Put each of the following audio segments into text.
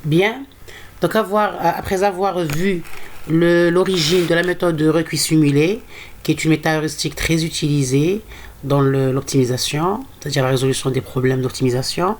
Bien. Donc après avoir vu l'origine de la méthode de recuit simulé, qui est une méthode heuristique très utilisée dans l'optimisation, c'est-à-dire la résolution des problèmes d'optimisation.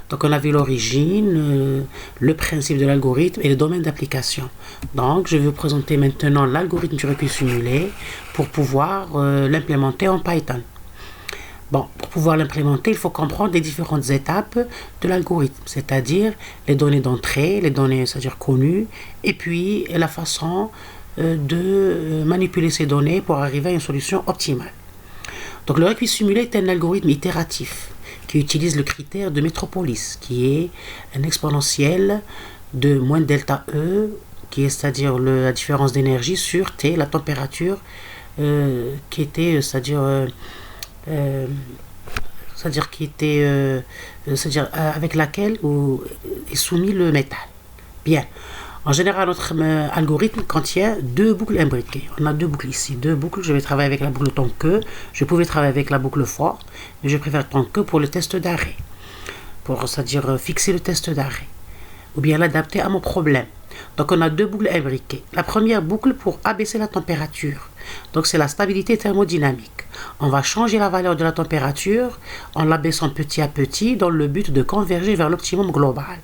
Donc on a vu l'origine, le principe de l'algorithme et le domaine d'application. Donc je vais vous présenter maintenant l'algorithme du recuit simulé pour pouvoir l'implémenter en Python. Bon, pour pouvoir l'implémenter, il faut comprendre les différentes étapes de l'algorithme, c'est-à-dire les données d'entrée, les données, c'est-à-dire connues, et puis la façon de manipuler ces données pour arriver à une solution optimale. Donc le recuit simulé est un algorithme itératif qui utilise le critère de Metropolis, qui est un exponentiel de moins delta E, qui est c'est-à-dire la différence d'énergie sur T, la température, qui était, c'est-à-dire avec laquelle est soumis le métal. Bien. En général, notre algorithme contient deux boucles imbriquées. On a deux boucles ici, deux boucles. Je vais travailler avec la boucle tant que. Je pouvais travailler avec la boucle for, mais je préfère tant que pour le test d'arrêt. C'est-à-dire fixer le test d'arrêt. Ou bien l'adapter à mon problème. Donc on a deux boucles imbriquées. La première boucle pour abaisser la température. Donc c'est la stabilité thermodynamique. On va changer la valeur de la température en l'abaissant petit à petit dans le but de converger vers l'optimum global.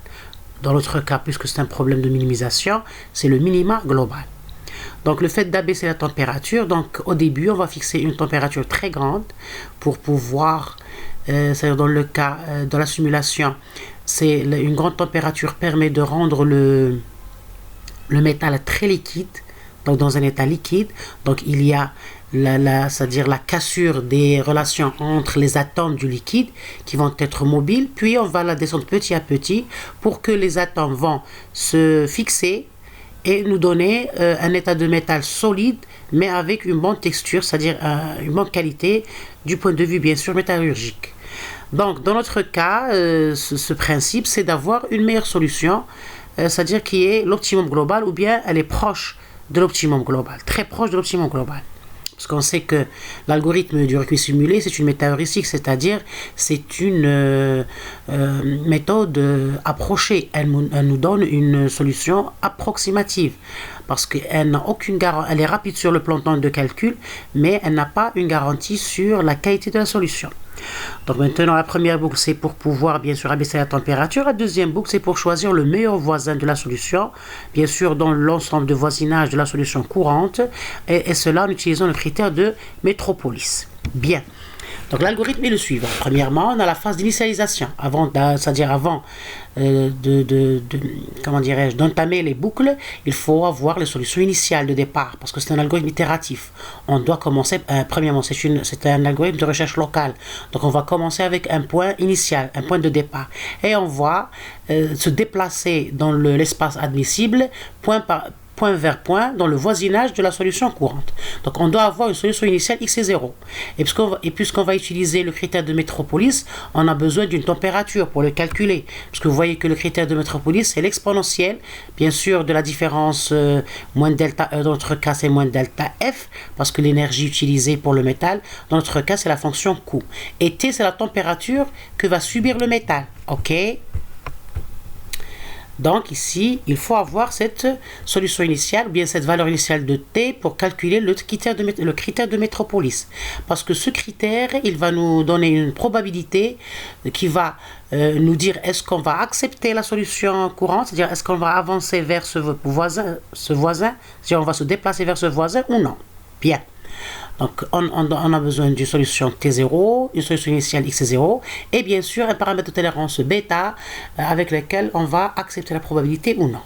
Dans l'autre cas, puisque c'est un problème de minimisation, c'est le minima global. Donc le fait d'abaisser la température, donc au début on va fixer une température très grande pour pouvoir, c'est-à-dire dans le cas de la simulation, une grande température permet de rendre le métal très liquide, donc dans un état liquide. Donc il y a c'est-à-dire la cassure des relations entre les atomes du liquide qui vont être mobiles, puis on va la descendre petit à petit pour que les atomes vont se fixer et nous donner un état de métal solide mais avec une bonne texture, c'est-à-dire une bonne qualité du point de vue bien sûr métallurgique. Donc dans notre cas, ce principe c'est d'avoir une meilleure solution, c'est-à-dire qui est l'optimum global, ou bien elle est proche de l'optimum global, très proche de l'optimum global. Parce qu'on sait que l'algorithme du recuit simulé, c'est une méthode heuristique, c'est-à-dire c'est une méthode approchée. Elle nous donne une solution approximative. Parce qu'elle n'a aucune garantie, elle est rapide sur le plan de temps de calcul, mais elle n'a pas une garantie sur la qualité de la solution. Donc maintenant, la première boucle, c'est pour pouvoir bien sûr abaisser la température. La deuxième boucle, c'est pour choisir le meilleur voisin de la solution, bien sûr dans l'ensemble de voisinage de la solution courante, et cela en utilisant le critère de Metropolis. Bien. Donc l'algorithme est le suivant. Premièrement, on a la phase d'initialisation, c'est-à-dire avant d'entamer les boucles, il faut avoir les solutions initiales de départ, parce que c'est un algorithme itératif. On doit commencer, premièrement, c'est un algorithme de recherche locale. Donc on va commencer avec un point initial, un point de départ. Et on va se déplacer dans l'espace admissible, point vers point, dans le voisinage de la solution courante. Donc on doit avoir une solution initiale x est 0. Et puisqu'on va utiliser le critère de Metropolis, on a besoin d'une température pour le calculer. Parce que vous voyez que le critère de Metropolis, c'est l'exponentiel, bien sûr, de la différence moins delta E. Dans notre cas, c'est moins delta F, parce que l'énergie utilisée pour le métal, dans notre cas, c'est la fonction Q. Et T, c'est la température que va subir le métal. OK? Donc ici, il faut avoir cette solution initiale, ou bien cette valeur initiale de T pour calculer le critère de Metropolis. Parce que ce critère, il va nous donner une probabilité qui va nous dire est-ce qu'on va accepter la solution courante, c'est-à-dire est-ce qu'on va avancer vers ce voisin, c'est-à-dire on va se déplacer vers ce voisin ou non. Bien. Donc, on a besoin d'une solution T0, une solution initiale x est 0, et bien sûr un paramètre de tolérance bêta avec lequel on va accepter la probabilité ou non.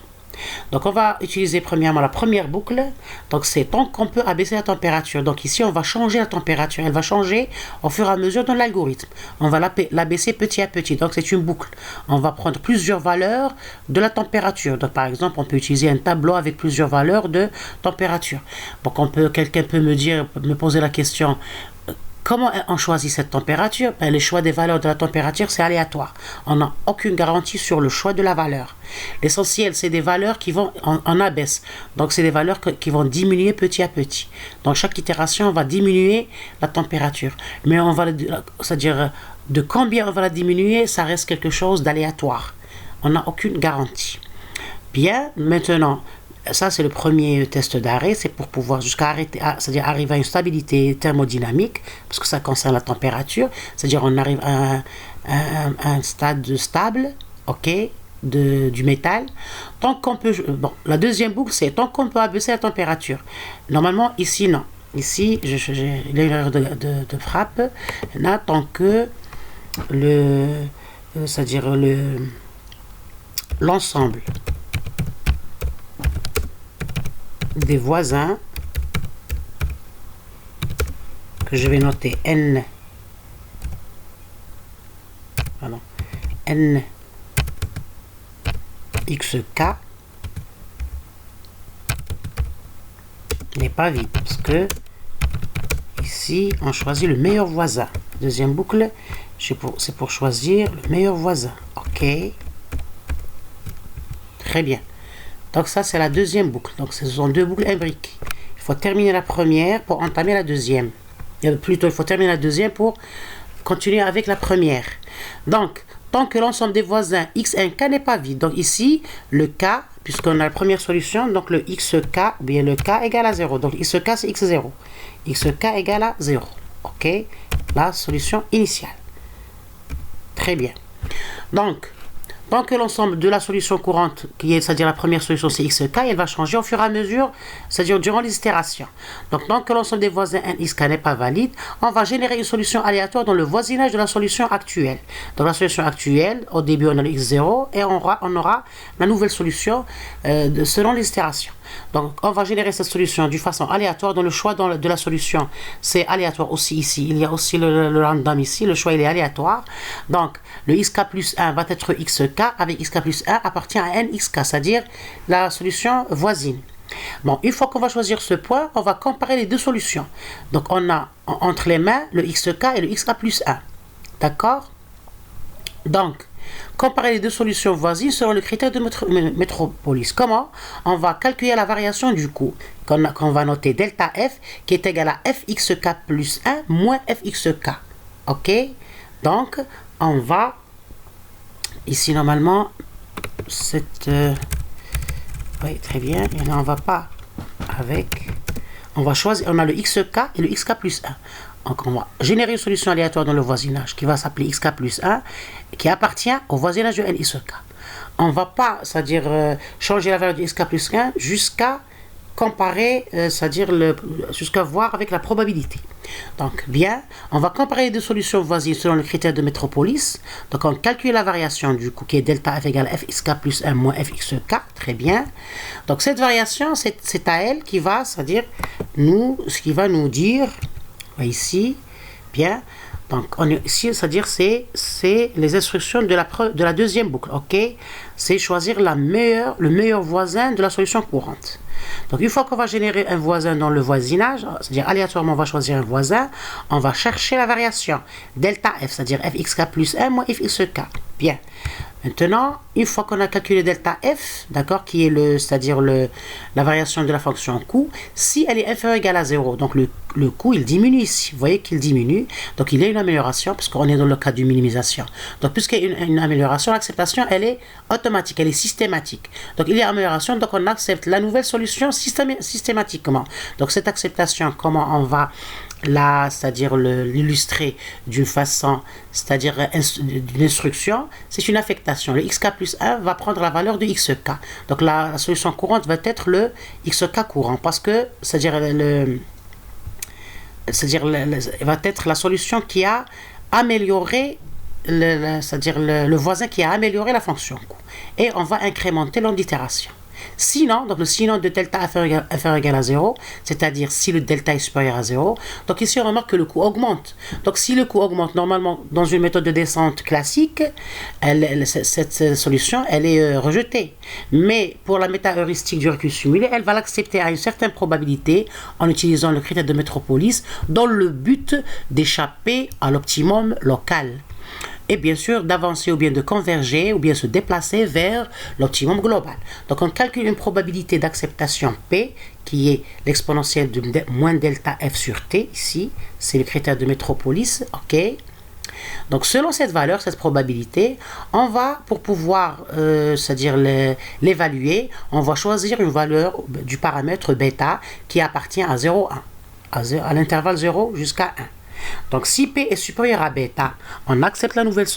Donc, on va utiliser premièrement la première boucle. Donc, c'est tant qu'on peut abaisser la température. Donc, ici, on va changer la température. Elle va changer au fur et à mesure dans l'algorithme. On va l'abaisser petit à petit. Donc, c'est une boucle. On va prendre plusieurs valeurs de la température. Donc, par exemple, on peut utiliser un tableau avec plusieurs valeurs de température. Donc, quelqu'un peut me poser la question. Comment on choisit cette température? Le choix des valeurs de la température, c'est aléatoire. On n'a aucune garantie sur le choix de la valeur. L'essentiel, c'est des valeurs qui vont en abaisse. Donc, c'est des valeurs qui vont diminuer petit à petit. Donc, chaque itération, on va diminuer la température. Mais c'est-à-dire de combien on va la diminuer, ça reste quelque chose d'aléatoire. On n'a aucune garantie. Bien, maintenant, ça c'est le premier test d'arrêt, c'est pour pouvoir jusqu'à arrêter, c'est-à-dire arriver à une stabilité thermodynamique, parce que ça concerne la température, c'est-à-dire on arrive à un stade stable, ok, du métal. Tant qu'on peut, bon, la deuxième boucle c'est tant qu'on peut abaisser la température. Normalement ici non, ici j'ai l'erreur de frappe. Là tant que c'est-à-dire l'ensemble des voisins que je vais noter n, pardon, n xk n'est pas vide parce que ici on choisit le meilleur voisin. Deuxième boucle, c'est pour choisir le meilleur voisin. Ok, très bien. Donc ça c'est la deuxième boucle. Donc ce sont deux boucles imbriquées. Il faut terminer la première pour entamer la deuxième. Plutôt il faut terminer la deuxième pour continuer avec la première. Donc tant que l'ensemble des voisins xnk n'est pas vide. Donc ici le k, puisqu'on a la première solution, donc le xk, ou bien le k égale à 0. Donc xk c'est x0. xk égale à 0. Ok, la solution initiale. Très bien. Donc tant que l'ensemble de la solution courante, c'est-à-dire la première solution, c'est xk, elle va changer au fur et à mesure, c'est-à-dire durant les itérations. Donc, tant que l'ensemble des voisins nxk n'est pas valide, on va générer une solution aléatoire dans le voisinage de la solution actuelle. Dans la solution actuelle, au début, on a le x0 et on aura la nouvelle solution selon les itérations. Donc, on va générer cette solution d'une façon aléatoire dans le choix de la solution. C'est aléatoire aussi ici. Il y a aussi le random ici. Le choix, il est aléatoire. Donc, le xk plus 1 va être xk avec xk plus 1 appartient à nxk, c'est-à-dire la solution voisine. Bon, une fois qu'on va choisir ce point, on va comparer les deux solutions. Donc, on a entre les mains le xk et le xk plus 1. D'accord? Donc, comparer les deux solutions voisines selon le critère de métropolis. Comment? On va calculer la variation du coût, qu'on va noter delta f, qui est égal à fxk plus 1 moins fxk. Ok? Donc, on va, ici normalement, oui, très bien, et là on va pas avec, on va choisir, on a le xk et le xk plus 1. Donc on va générer une solution aléatoire dans le voisinage qui va s'appeler xk plus 1 qui appartient au voisinage de nxk. On ne va pas, c'est-à-dire changer la valeur de xk plus 1 jusqu'à comparer, c'est-à-dire jusqu'à voir avec la probabilité. Donc bien, on va comparer les deux solutions voisines selon le critère de métropolis. Donc on calcule la variation du coup qui est delta f égale fxk plus 1 moins fxk. Très bien. Donc cette variation, c'est à elle qui va, c'est-à-dire ce qui va nous dire ici, bien, donc ici, c'est-à-dire c'est les instructions de la deuxième boucle, ok, c'est choisir le meilleur voisin de la solution courante. Donc une fois qu'on va générer un voisin dans le voisinage, c'est-à-dire aléatoirement on va choisir un voisin, on va chercher la variation delta f, c'est-à-dire fxk plus 1 moins fxk. Bien. Maintenant, une fois qu'on a calculé delta f, d'accord, qui est c'est-à-dire la variation de la fonction coût, si elle est inférieure ou égale à 0, donc le coût il diminue ici. Vous voyez qu'il diminue, donc il y a une amélioration, puisqu'on est dans le cas d'une minimisation. Donc puisqu'il y a une amélioration, l'acceptation elle est automatique, elle est systématique. Donc il y a amélioration, donc on accepte la nouvelle solution systématiquement. Donc cette acceptation, comment on va c'est-à-dire l'illustrer d'une façon, c'est-à-dire d'une instruction, c'est une affectation. Le xk plus 1 va prendre la valeur de xk. Donc la solution courante va être le xk courant, parce que, c'est-à-dire va être la solution qui a amélioré, c'est-à-dire le voisin qui a amélioré la fonction coût. Et on va incrémenter l'onde d'itération. Sinon, donc le sinon de delta inférieur égal à 0, c'est-à-dire si le delta est supérieur à 0, donc ici on remarque que le coût augmente. Donc si le coût augmente, normalement dans une méthode de descente classique, cette solution elle est rejetée. Mais pour la méta-heuristique du recul simulé, elle va l'accepter à une certaine probabilité en utilisant le critère de métropolis dans le but d'échapper à l'optimum local. Et bien sûr d'avancer ou bien de converger ou bien se déplacer vers l'optimum global. Donc on calcule une probabilité d'acceptation P qui est l'exponentielle de moins delta f sur t, ici c'est le critère de métropolis, ok. Donc, selon cette valeur, cette probabilité, on va, pour pouvoir, c'est-à-dire l'évaluer, on va choisir une valeur du paramètre bêta qui appartient à 0, 1, à l'intervalle 0 jusqu'à 1. Donc, si P est supérieur à bêta, on accepte la nouvelle